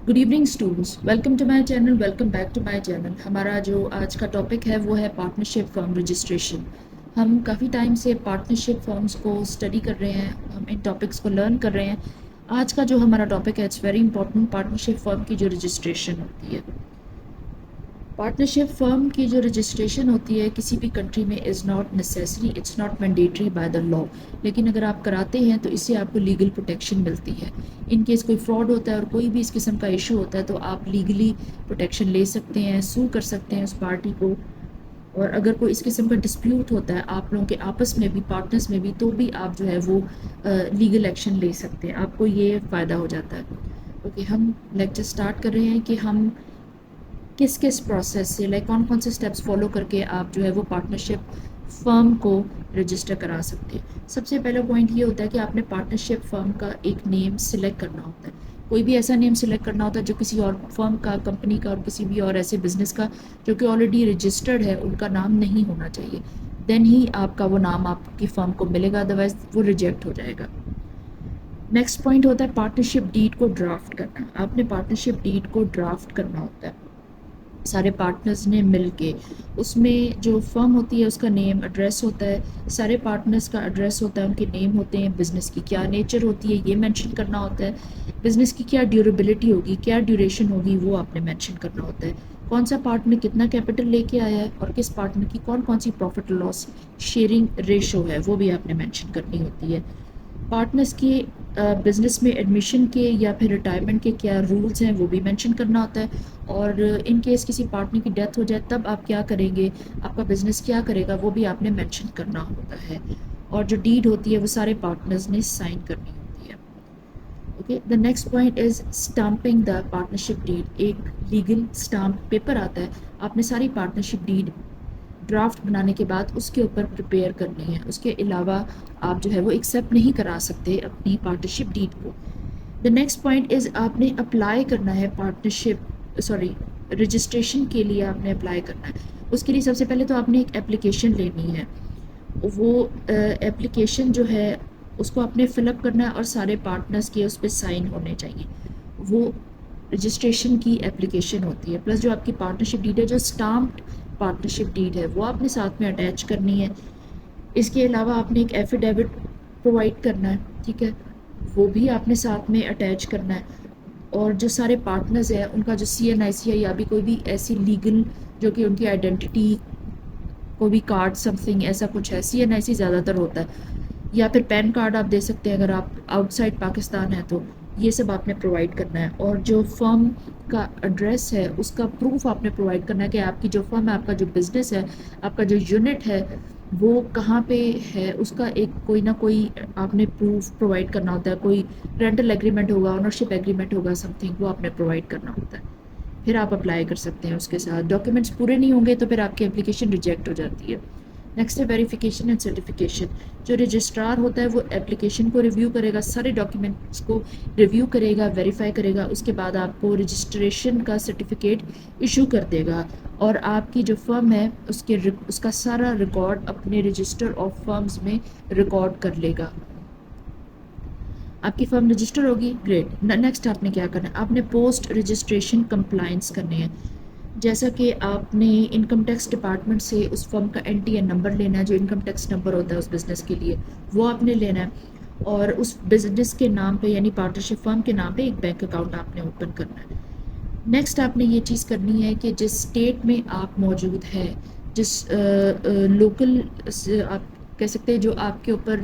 Good evening students, welcome to my channel, welcome back to my channel. हमारा जो आज का टॉपिक है वो है पार्टनरशिप फर्म रजिस्ट्रेशन। हम काफ़ी टाइम से पार्टनरशिप फर्म्स को स्टडी कर रहे हैं, हम इन टॉपिक्स को लर्न कर रहे हैं। आज का जो हमारा टॉपिक है it's very important, partnership firm की जो रजिस्ट्रेशन होती है। पार्टनरशिप फर्म की जो रजिस्ट्रेशन होती है किसी भी कंट्री में is not necessary, it's not mandatory by the law, लेकिन अगर आप कराते हैं तो इससे आपको लीगल प्रोटेक्शन मिलती है। इन केस कोई फ्रॉड होता है और कोई भी इस किस्म का इशू होता है तो आप लीगली प्रोटेक्शन ले सकते हैं, सू कर सकते हैं उस पार्टी को। और अगर कोई इस किस्म का डिस्प्यूट होता है आप लोगों के आपस में भी, पार्टनर्स में भी, तो भी आप जो है वो लीगल एक्शन ले सकते हैं, आपको ये फ़ायदा हो जाता है। ओके, हम लेक्चर स्टार्ट कर रहे हैं कि हम किस किस प्रोसेस से, लाइक कौन कौन से स्टेप्स फॉलो करके आप जो है वो पार्टनरशिप फर्म को रजिस्टर करा सकते हैं। सबसे पहला पॉइंट ये होता है कि आपने पार्टनरशिप फर्म का एक नेम सिलेक्ट करना होता है। कोई भी ऐसा नेम सिलेक्ट करना होता है जो किसी और फर्म का, कंपनी का और किसी भी और ऐसे बिजनेस का जो कि ऑलरेडी रजिस्टर्ड है उनका नाम नहीं होना चाहिए। देन ही आपका वो नाम आपकी फर्म को मिलेगा, अदरवाइज वो रिजेक्ट हो जाएगा। नेक्स्ट पॉइंट होता है पार्टनरशिप डीड को ड्राफ्ट करना। आपने पार्टनरशिप डीड को ड्राफ्ट करना होता है सारे पार्टनर्स ने मिलके। उसमें जो फर्म होती है उसका नेम, एड्रेस होता है, सारे पार्टनर्स का एड्रेस होता है, उनके नेम होते हैं, बिज़नेस की क्या नेचर होती है ये मेंशन करना होता है, बिज़नेस की क्या ड्यूरेबिलिटी होगी, क्या ड्यूरेशन होगी वो आपने मेंशन करना होता है, कौन सा पार्टनर कितना कैपिटल लेके आया है और किस पार्टनर की कौन कौन सी प्रॉफिट लॉस शेयरिंग रेशो है वो भी आपने मेंशन करनी होती है। पार्टनर्स की बिज़नेस में एडमिशन के या फिर रिटायरमेंट के क्या रूल्स हैं वो भी मेंशन करना होता है। और इन केस किसी पार्टनर की डेथ हो जाए तब आप क्या करेंगे, आपका बिज़नेस क्या करेगा वो भी आपने मेंशन करना होता है। और जो डीड होती है वो सारे पार्टनर्स ने साइन करनी होती है। Okay, the next point is stamping the partnership deed. एक लीगल स्टाम्प पेपर आता है, आपने सारी पार्टनरशिप डीड ड्राफ्ट बनाने के बाद उसके ऊपर प्रिपेयर करनी है। उसके अलावा आप जो है वो एक्सेप्ट नहीं करा सकते अपनी पार्टनरशिप डीड को। द नेक्स्ट पॉइंट इज़ आपने अप्लाई करना है रजिस्ट्रेशन के लिए आपने अप्लाई करना है। उसके लिए सबसे पहले तो आपने एक एप्लीकेशन लेनी है। वो एप्लीकेशन जो है उसको आपने फिलअप करना है और सारे पार्टनर्स के उस पर साइन होने चाहिए। वो रजिस्ट्रेशन की एप्लीकेशन होती है। प्लस जो आपकी पार्टनरशिप डीड है, जो स्टाम्प्ड पार्टनरशिप डीड है, वो आपने साथ में अटैच करनी है। इसके अलावा आपने एक एफिडेविट प्रोवाइड करना है, ठीक है, वो भी आपने साथ में अटैच करना है। और जो सारे पार्टनर्स हैं उनका जो CNIC है या भी कोई भी ऐसी लीगल जो कि उनकी आइडेंटिटी, कोई भी कार्ड समथिंग ऐसा कुछ है, CNIC ज़्यादातर होता है, या फिर पैन कार्ड आप दे सकते हैं अगर आप आउटसाइड पाकिस्तान है तो। ये सब आपने प्रोवाइड करना है। और जो फर्म का एड्रेस है उसका प्रूफ आपने प्रोवाइड करना है कि आपकी जो फर्म है, आपका जो बिज़नेस है, आपका जो यूनिट है वो कहाँ पे है, उसका एक कोई ना कोई आपने प्रूफ प्रोवाइड करना होता है। कोई रेंटल एग्रीमेंट होगा, ओनरशिप एग्रीमेंट होगा, समथिंग, वो आपने प्रोवाइड करना होता है। फिर आप अप्लाई कर सकते हैं उसके साथ। डॉक्यूमेंट्स पूरे नहीं होंगे तो फिर आपकी एप्लीकेशन रिजेक्ट हो जाती है। नेक्स्ट है वेरिफिकेशन एंड सर्टिफिकेशन। जो रजिस्ट्रार होता है वो एप्लीकेशन को रिव्यू करेगा, सारे डॉक्यूमेंट्स को रिव्यू करेगा, वेरीफाई करेगा, उसके बाद आपको रजिस्ट्रेशन का सर्टिफिकेट इशू कर देगा। और आपकी जो फर्म है उसका सारा रिकॉर्ड अपने रजिस्टर ऑफ फर्म्स में रिकॉर्ड कर लेगा। आपकी फर्म रजिस्टर होगी, ग्रेट। नेक्स्ट आपने क्या करना है, आपने पोस्ट रजिस्ट्रेशन कंप्लाइंस करनी है। जैसा कि आपने इनकम टैक्स डिपार्टमेंट से उस फर्म का NTN नंबर लेना है, जो इनकम टैक्स नंबर होता है उस बिज़नेस के लिए, वो आपने लेना है। और उस बिज़नेस के नाम पे यानी पार्टनरशिप फर्म के नाम पे एक बैंक अकाउंट आपने ओपन करना है। नेक्स्ट आपने ये चीज़ करनी है कि जिस स्टेट में आप मौजूद है, जिस लोकल आप कह सकते हैं जो आपके ऊपर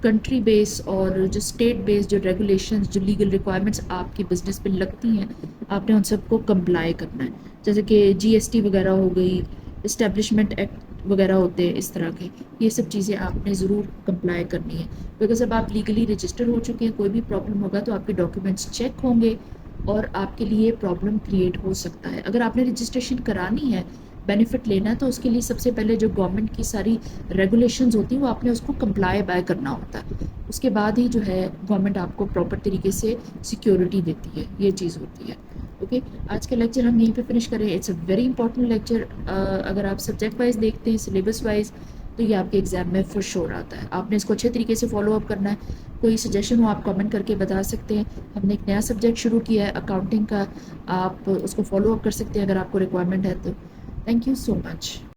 कंट्री बेस और जो स्टेट बेस जो रेगुलेशंस, जो लीगल रिक्वायरमेंट्स आपके बिज़नेस पे लगती हैं, आपने उन सबको कंप्लाई करना है। जैसे कि GST वगैरह हो गई, इस्टेब्लिशमेंट एक्ट वगैरह होते हैं, इस तरह के ये सब चीज़ें आपने ज़रूर कंप्लाई करनी है। बिकॉज अब आप लीगली रजिस्टर हो चुके हैं, कोई भी प्रॉब्लम होगा तो आपके डॉक्यूमेंट्स चेक होंगे और आपके लिए प्रॉब्लम क्रिएट हो सकता है। अगर आपने रजिस्ट्रेशन करानी है, बेनिफिट लेना है, तो उसके लिए सबसे पहले जो गवर्नमेंट की सारी रेगुलेशंस होती हैं वो आपने उसको कंप्लाई बाय करना होता है। उसके बाद ही जो है गवर्नमेंट आपको प्रॉपर तरीके से सिक्योरिटी देती है, ये चीज़ होती है। ओके, आज का लेक्चर हम यहीं पे फिनिश करें। It's a very important lecture. अगर आप सब्जेक्ट वाइज देखते हैं, सिलेबस वाइज تو یہ آپ کے ایگزام میں فور شور آتا ہے. آپ نے اس کو اچھے طریقے سے فالو اپ کرنا ہے. کوئی سجیشن ہو آپ کامنٹ کر کے بتا سکتے ہیں. ہم نے ایک نیا سبجیکٹ شروع کیا ہے اکاؤنٹنگ کا, آپ اس کو فالو اپ کر سکتے ہیں اگر آپ کو ریکوائرمنٹ ہے تو. Thank you so much.